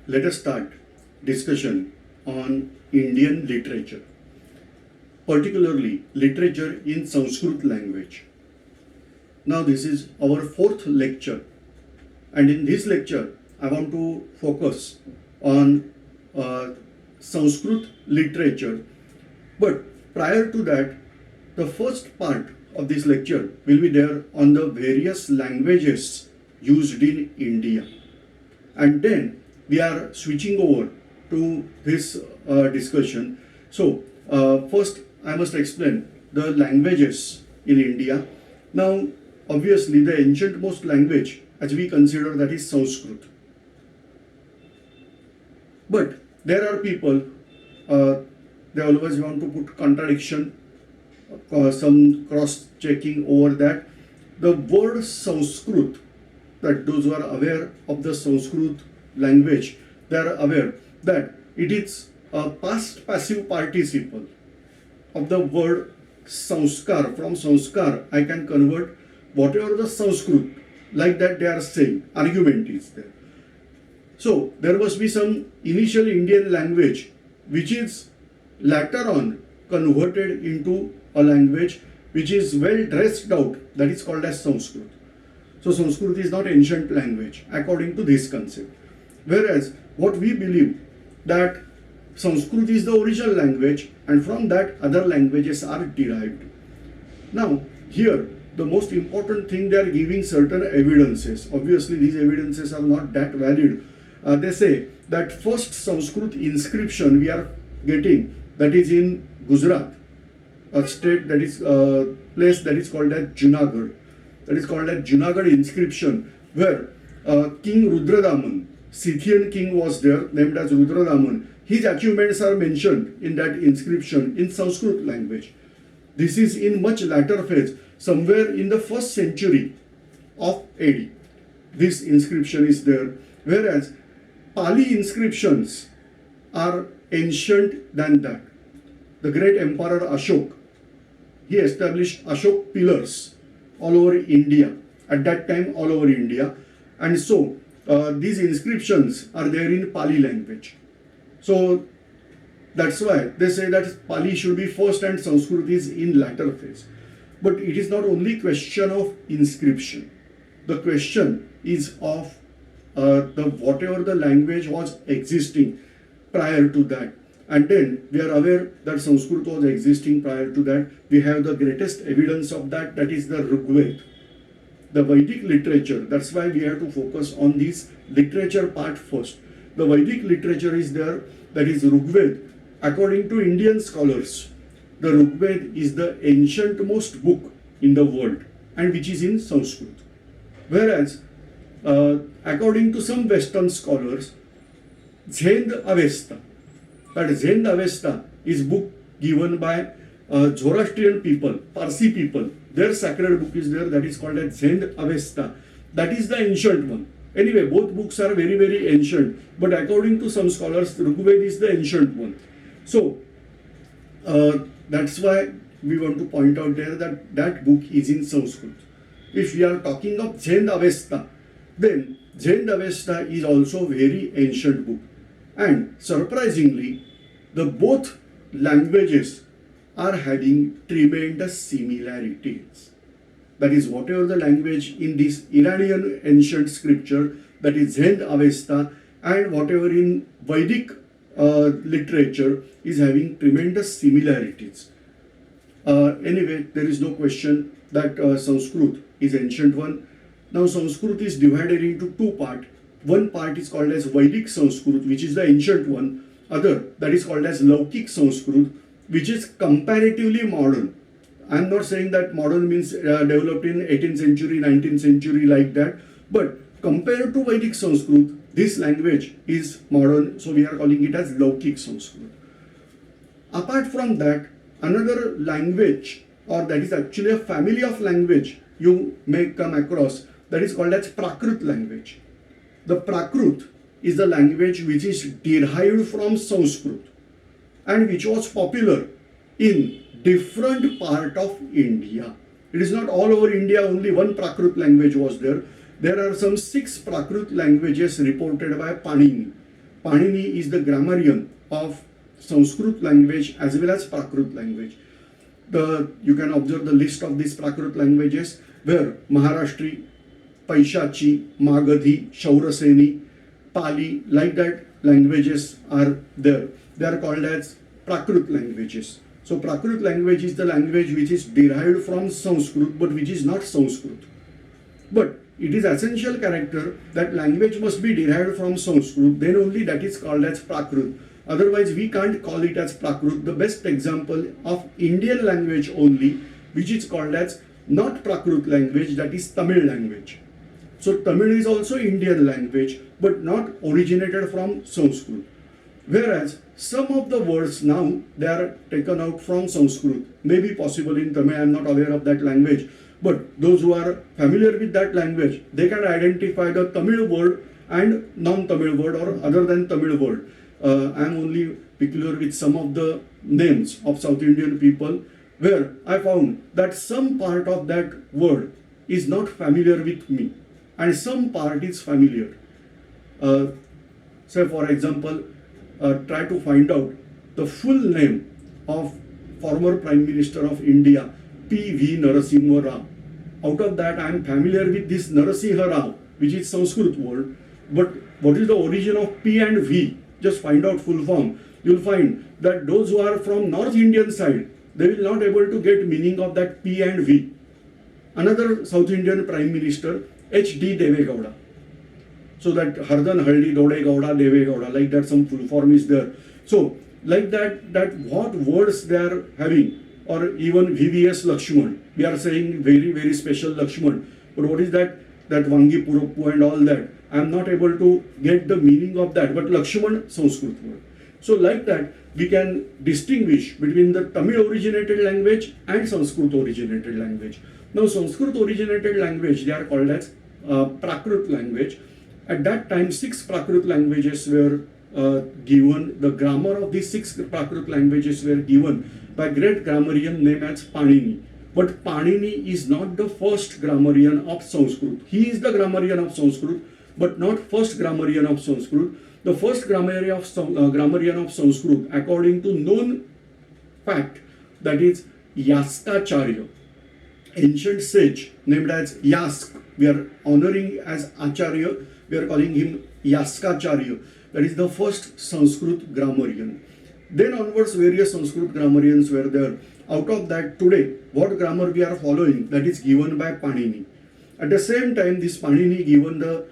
let us start discussion on Indian literature, particularly literature in Sanskrit language. Now this is our fourth lecture, and in this lecture I want to focus on Sanskrit literature. But prior to that, the first part of this lecture will be there on the various languages used in India. And then we are switching over to this discussion. So first I must explain the languages in India. Now obviously the ancient most language as we consider that is Sanskrit. But there are people, they always want to put contradiction, some cross-checking over that. The word Sanskrit, that those who are aware of the Sanskrit language, they are aware that it is a past passive participle of the word sanskar. From sanskar, I can convert whatever the Sanskrit, like that they are saying, argument is there. So there must be some initial Indian language which is later on converted into a language which is well dressed out, that is called as Sanskrit. So Sanskrit is not ancient language according to this concept. Whereas what we believe that Sanskrit is the original language and from that other languages are derived. Now here the most important thing, they are giving certain evidences. Obviously these evidences are not that valid. They say that first Sanskrit inscription we are getting, that is in Gujarat, a state, that is a place that is called as Junagadh. That is called as Junagadh inscription, where King Rudradaman, Scythian king was there, named as Rudradaman. His achievements are mentioned in that inscription in Sanskrit language. This is in much later phase, somewhere in the 1st century of AD. This inscription is there, whereas Pali inscriptions are ancient than that. The great emperor Ashok, he established Ashok pillars all over India, at that time all over India, and so these inscriptions are there in Pali language. So that's why they say that Pali should be first and Sanskrit is in latter phase. But it is not only question of inscription. The question is of whatever the language was existing prior to that. And then we are aware that Sanskrit was existing prior to that. We have the greatest evidence of that, that is the Rigveda, the Vedic literature. That's why we have to focus on this literature part first. The Vedic literature is there, that is Rigveda. According to Indian scholars, the Rigveda is the ancient most book in the world and which is in Sanskrit. Whereas according to some Western scholars, Zend Avesta, that Zend Avesta is book given by Zoroastrian people, Parsi people. Their sacred book is there, that is called as Zend Avesta. That is the ancient one. Anyway, both books are very, very ancient. But according to some scholars, Rigveda is the ancient one. So that's why we want to point out there that that book is in Sanskrit. If we are talking of Zend Avesta, then Zend Avesta is also very ancient book. And surprisingly, the both languages are having tremendous similarities. That is, whatever the language in this Iranian ancient scripture, that is Zend Avesta, and whatever in Vedic literature is having tremendous similarities. Anyway, there is no question that Sanskrit is ancient one. Now Sanskrit is divided into two parts. One part is called as Vedic Sanskrit, which is the ancient one. Other, that is called as Laukik Sanskrit, which is comparatively modern. I am not saying that modern means developed in 18th century, 19th century like that. But compared to Vedic Sanskrit, this language is modern. So we are calling it as Laukik Sanskrit. Apart from that, another language, or that is actually a family of language you may come across, that is called as Prakrit language. The Prakrit is the language which is derived from Sanskrit and which was popular in different part of India. It is not all over India, only one Prakrit language was there. There are some 6 Prakrit languages reported by Panini. Panini is the grammarian of Sanskrit language as well as Prakrit language. You can observe the list of these Prakrit languages where Maharashtri, Paishachi, Magadhi, Shauraseni, Pali, like that languages are there. They are called as Prakrit languages. So Prakrit language is the language which is derived from Sanskrit but which is not Sanskrit. But it is essential character that language must be derived from Sanskrit, then only that is called as Prakrit. Otherwise we can't call it as Prakrit. The best example of Indian language only, which is called as not Prakrit language, that is Tamil language. So Tamil is also Indian language but not originated from Sanskrit. Whereas some of the words now they are taken out from Sanskrit. Maybe possible in Tamil, I am not aware of that language. But those who are familiar with that language, they can identify the Tamil word and non-Tamil word or other than Tamil word. I am only peculiar with some of the names of South Indian people where I found that some part of that word is not familiar with me and some part is familiar. Say for example, try to find out the full name of former Prime Minister of India, P.V. Narasimha Rao. Out of that, I am familiar with this Narasimha Rao, which is Sanskrit word. But what is the origin of P and V? Just find out full form. You will find that those who are from North Indian side, they will not able to get meaning of that P and V. Another South Indian Prime Minister, H.D. Deve Gowda. So that Hardan Haldi Dode Gowda Deve Gowda, like that some full form is there. So like that what words they are having, or even VVS Lakshman, we are saying very, very special Lakshman. But what is that Vangi Puruppu and all that? I am not able to get the meaning of that, but Lakshman, Sanskrit word. So like that, we can distinguish between the Tamil originated language and Sanskrit originated language. Now Sanskrit originated language, they are called as Prakrit language. At that time, 6 Prakrit languages were given. The grammar of these 6 Prakrit languages were given by great grammarian named as Panini. But Panini is not the first grammarian of Sanskrit. He is the grammarian of Sanskrit, but not first grammarian of Sanskrit. The first grammarian of Sanskrit, according to known fact, that is Yaskacharya, ancient sage named as Yask. We are honoring as Acharya. We are calling him Yaskacharya. That is the first Sanskrit grammarian. Then onwards, various Sanskrit grammarians were there. Out of that, today, what grammar we are following, that is given by Panini. At the same time, this Panini given the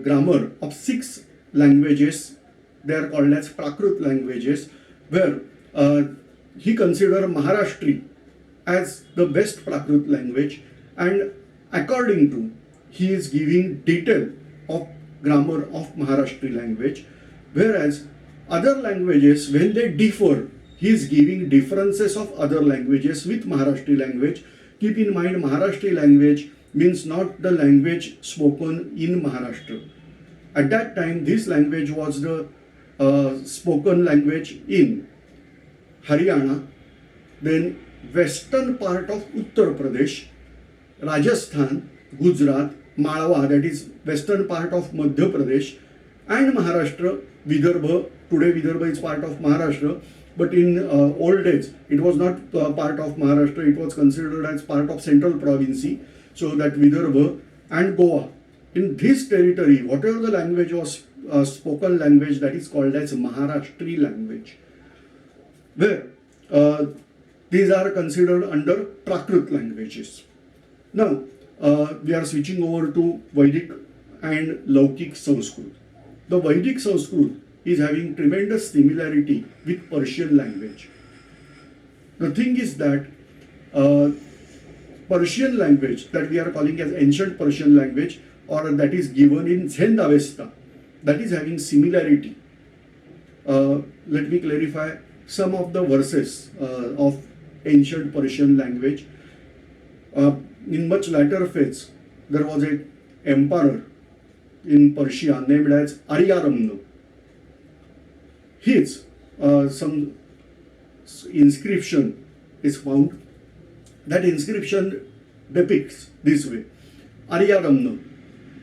grammar of 6 languages. They are called as Prakrit languages, where he considered Maharashtri as the best Prakrit language, and according to, he is giving detail of grammar of Maharashtri language, whereas other languages, when they differ, he is giving differences of other languages with Maharashtri language. Keep in mind, Maharashtri language means not the language spoken in Maharashtra. At that time, this language was the spoken language in Haryana, then western part of Uttar Pradesh, Rajasthan, Gujarat, Malwa, that is western part of Madhya Pradesh, and Maharashtra, Vidarbha. Today Vidarbha is part of Maharashtra, but in old days it was not part of Maharashtra, it was considered as part of central province, so that Vidarbha and Goa. In this territory, whatever the language was spoken language, that is called as Maharashtri language, where these are considered under Prakrit languages. Now, we are switching over to Vedic and Laukik Sanskrit. The Vedic Sanskrit is having tremendous similarity with Persian language. The thing is that Persian language that we are calling as ancient Persian language, or that is given in Zend Avesta, that is having similarity. Let me clarify some of the verses of ancient Persian language. In much later phase, there was an emperor in Persia named as Aryaramna. His some inscription is found. That inscription depicts this way: Aryaramna,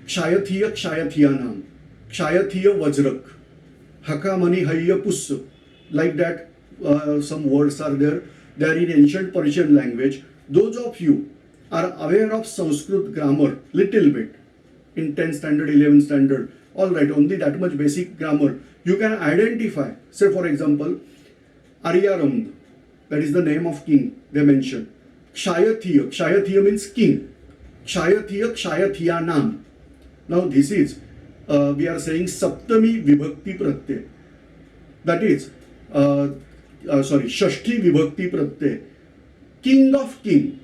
Kshayathiya Kshayathyanam, Kshayathiya Vajrak, Hakamani Hayya Puss. Like that, some words are there. They are in ancient Persian language. Those of you are aware of Sanskrit grammar, little bit, in 10th standard, 11th standard, all right, only that much basic grammar. You can identify, say for example, Aryaram, that is the name of king they mention. Kshayathiya, Kshayathiya means king. Kshayathiya, Kshayathiyanam. Now this is, we are saying Saptami Vibhakti Pratyay. That is, Shashti Vibhakti Pratyay. King of king.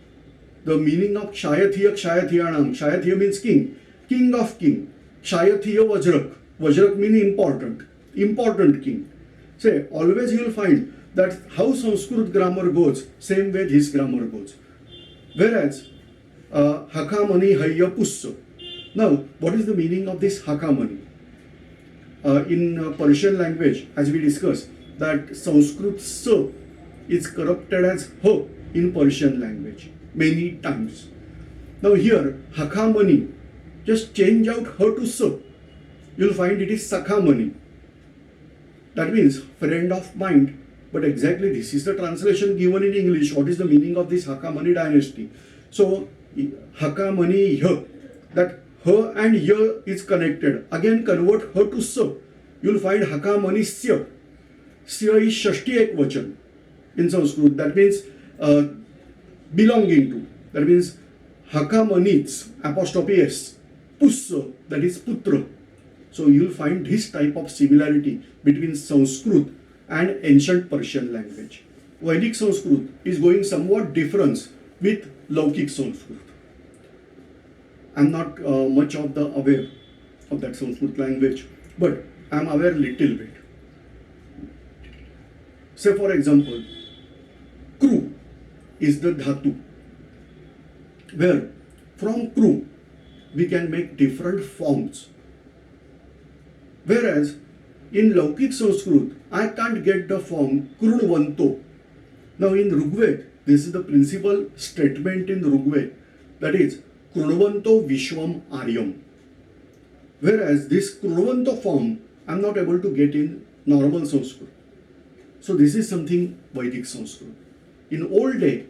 The meaning of Kshayathiya, Kshayathiyanam. Kshayathiya means king. King of king. Kshayathiya Vajrak. Vajrak means important. Important king. Say, always you will find that how Sanskrit grammar goes, same way this grammar goes. Whereas, Hakamani Hayya Pussa. Now, what is the meaning of this Hakamani? In Persian language, as we discussed, that Sanskrit sa is corrupted as ha in Persian language many times. Now here, Hakamani, just change out ha to sa. You'll find it is Sakhamani. That means friend of mind. But exactly this is the translation given in English. What is the meaning of this Hakamani dynasty? So, Hakamani ha, that ha and ya is connected. Again convert ha to sa. You'll find Hakamani sya. Sya is Shashti Ekvachan in Sanskrit. That means belonging to. That means Hakamanits, apostrophe s. Pussa, that is Putra. So you'll find this type of similarity between Sanskrit and ancient Persian language. Vedic Sanskrit is going somewhat different with Laukik Sanskrit. I'm not much of the aware of that Sanskrit language, but I'm aware little bit. Say for example, kru is the dhatu, where from kru we can make different forms. Whereas in Laukik Sanskrit, I can't get the form Krunvanto. Now in Rigved, this is the principal statement in Rigved, that is Krunvanto Vishwam Aryam. Whereas this Krunvanto form, I'm not able to get in normal Sanskrit. So this is something Vedic Sanskrit. In old day,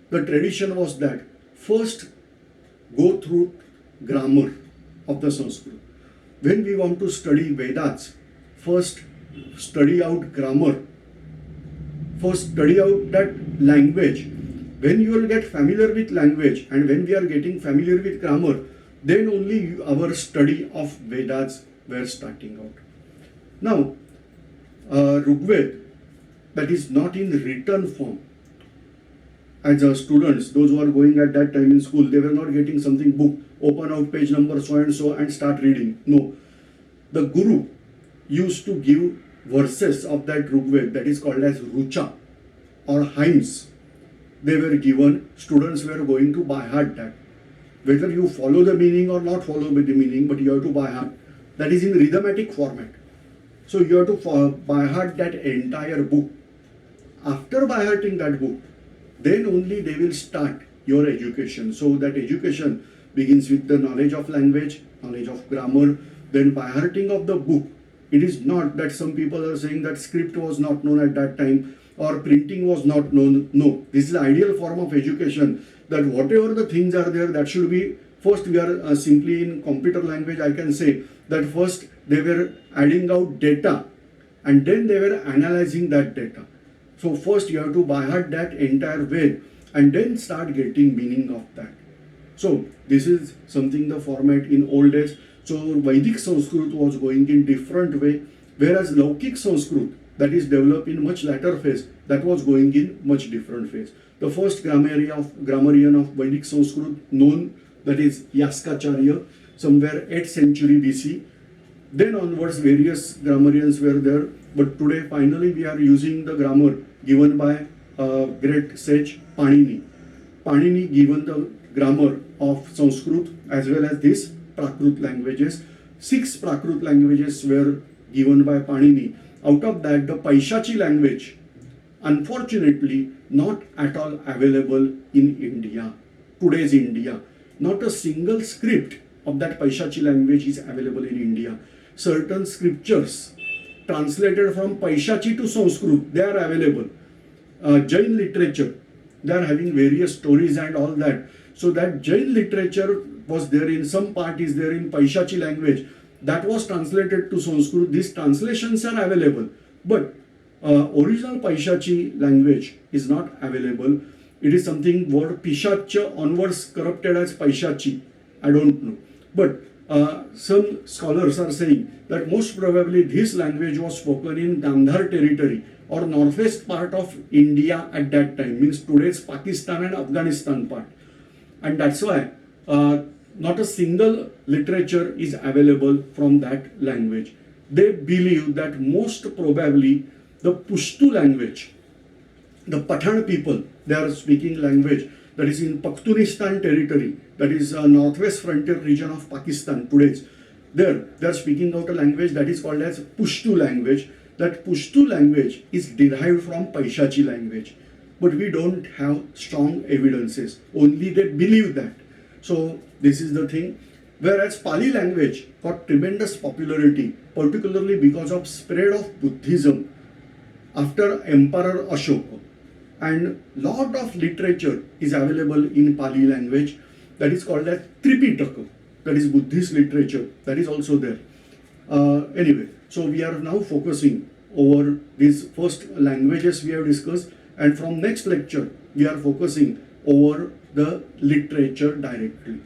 the tradition was that first go through grammar of the Sanskrit. When we want to study Vedas, first study out grammar, first study out that language. When you will get familiar with language and when we are getting familiar with grammar, then only our study of Vedas were starting out. Now, Rigved, that is not in written form. As students, those who are going at that time in school, they were not getting something book, open out page number so and start reading. No. The Guru used to give verses of that Rigved, that is called as Rucha or hymns. They were given, students were going to by heart that. Whether you follow the meaning or not follow the meaning, but you have to by heart. That is in rhythmatic format. So you have to by heart that entire book. After by hearting that book, then only they will start your education. So that education begins with the knowledge of language, knowledge of grammar, then by hearting of the book. It is not that some people are saying that script was not known at that time or printing was not known. No, this is the ideal form of education, that whatever the things are there, that should be, first we are simply in computer language, I can say that first they were adding out data and then they were analyzing that data. So first you have to by heart that entire Ved and then start getting meaning of that. So this is something the format in old days. So Vedic Sanskrit was going in different way, whereas Laukik Sanskrit, that is developed in much later phase, that was going in much different phase. The first grammarian of Vedic Sanskrit known, that is Yaskacharya, somewhere 8th century BC. Then onwards various grammarians were there, but today finally we are using the grammar given by great sage Panini. Panini given the grammar of Sanskrit as well as these Prakrit languages. 6 Prakrit languages were given by Panini. Out of that, the Paishachi language, unfortunately, not at all available in India, today's India. Not a single script of that Paishachi language is available in India. Certain scriptures translated from Paishachi to Sanskrit. They are available. Jain literature, they are having various stories and all that. So that Jain literature was there in some part, is there in Paishachi language. That was translated to Sanskrit. These translations are available. But original Paishachi language is not available. It is something word Pishacha onwards corrupted as Paishachi. I don't know. But some scholars are saying that most probably this language was spoken in Gandhar territory or northwest part of India at that time, means today's Pakistan and Afghanistan part. And that's why not a single literature is available from that language. They believe that most probably the Pushtu language, the Pathan people, they are speaking language that is in Pakhtunistan territory, that is northwest frontier region of Pakistan today's. There, they are speaking out a language that is called as Pushtu language. That Pushtu language is derived from Paishachi language. But we don't have strong evidences. Only they believe that. So this is the thing. Whereas Pali language got tremendous popularity, particularly because of spread of Buddhism after Emperor Ashoka. And lot of literature is available in Pali language that is called as Tripitaka, that is Buddhist literature, that is also there. Anyway, so we are now focusing over these first languages we have discussed, and from next lecture we are focusing over the literature directly.